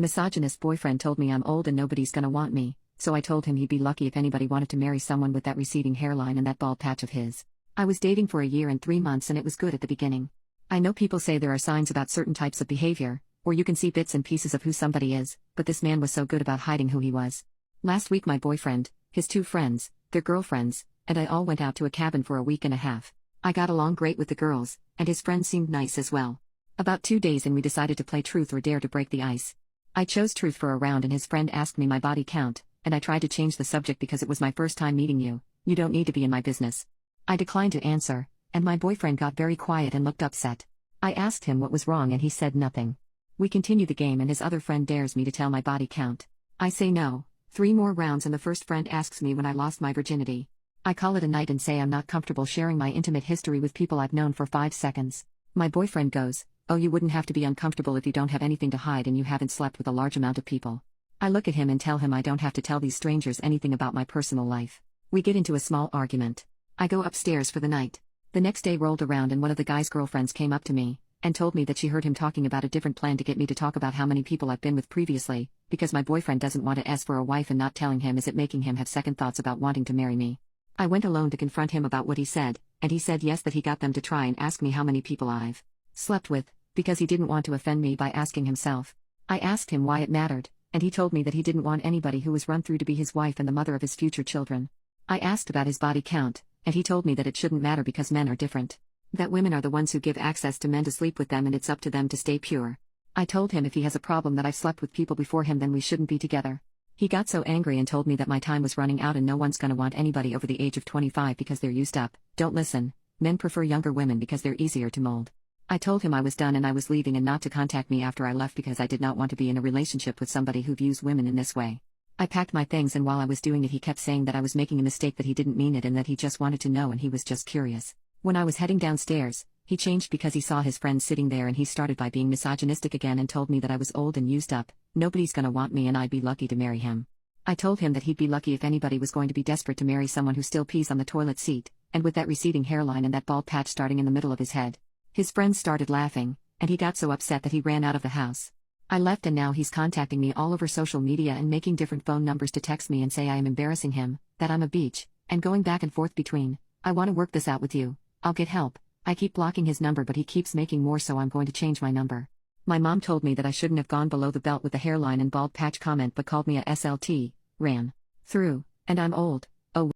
Misogynist boyfriend told me I'm old and nobody's gonna want me, so I told him he'd be lucky if anybody wanted to marry someone with that receding hairline and that bald patch of his. I was dating for a year and 3 months and it was good at the beginning. I know people say there are signs about certain types of behavior, or you can see bits and pieces of who somebody is, but this man was so good about hiding who he was. Last week my boyfriend, his 2 friends, their girlfriends, and I all went out to a cabin for a week and a half. I got along great with the girls, and his friends seemed nice as well. About 2 days in we decided to play truth or dare to break the ice. I chose truth for a round and his friend asked me my body count, and I tried to change the subject because it was my first time meeting you. You don't need to be in my business. I declined to answer, and my boyfriend got very quiet and looked upset. I asked him what was wrong and he said nothing. We continue the game and his other friend dares me to tell my body count. I say no. 3 more rounds and the first friend asks me when I lost my virginity. I call it a night and say I'm not comfortable sharing my intimate history with people I've known for 5 seconds. My boyfriend goes, "Oh, you wouldn't have to be uncomfortable if you don't have anything to hide and you haven't slept with a large amount of people." I look at him and tell him I don't have to tell these strangers anything about my personal life. We get into a small argument. I go upstairs for the night. The next day rolled around and one of the guy's girlfriends came up to me and told me that she heard him talking about a different plan to get me to talk about how many people I've been with previously, because my boyfriend doesn't want to ask for a wife and not telling him is it making him have second thoughts about wanting to marry me. I went alone to confront him about what he said, and he said yes that he got them to try and ask me how many people I've slept with, because he didn't want to offend me by asking himself. I asked him why it mattered, and he told me that he didn't want anybody who was run through to be his wife and the mother of his future children. I asked about his body count, and he told me that it shouldn't matter because men are different. That women are the ones who give access to men to sleep with them and it's up to them to stay pure. I told him if he has a problem that I've slept with people before him then we shouldn't be together. He got so angry and told me that my time was running out and no one's gonna want anybody over the age of 25 because they're used up. Don't listen. Men prefer younger women because they're easier to mold. I told him I was done and I was leaving and not to contact me after I left because I did not want to be in a relationship with somebody who views women in this way. I packed my things and while I was doing it he kept saying that I was making a mistake, that he didn't mean it and that he just wanted to know and he was just curious. When I was heading downstairs, he changed because he saw his friend sitting there and he started by being misogynistic again and told me that I was old and used up, nobody's gonna want me and I'd be lucky to marry him. I told him that he'd be lucky if anybody was going to be desperate to marry someone who still pees on the toilet seat, and with that receding hairline and that bald patch starting in the middle of his head. His friends started laughing, and he got so upset that he ran out of the house. I left and now he's contacting me all over social media and making different phone numbers to text me and say I am embarrassing him, that I'm a beach, and going back and forth between, "I want to work this out with you, I'll get help." I keep blocking his number but he keeps making more, so I'm going to change my number. My mom told me that I shouldn't have gone below the belt with the hairline and bald patch comment but called me a SLT, ran through, and I'm old.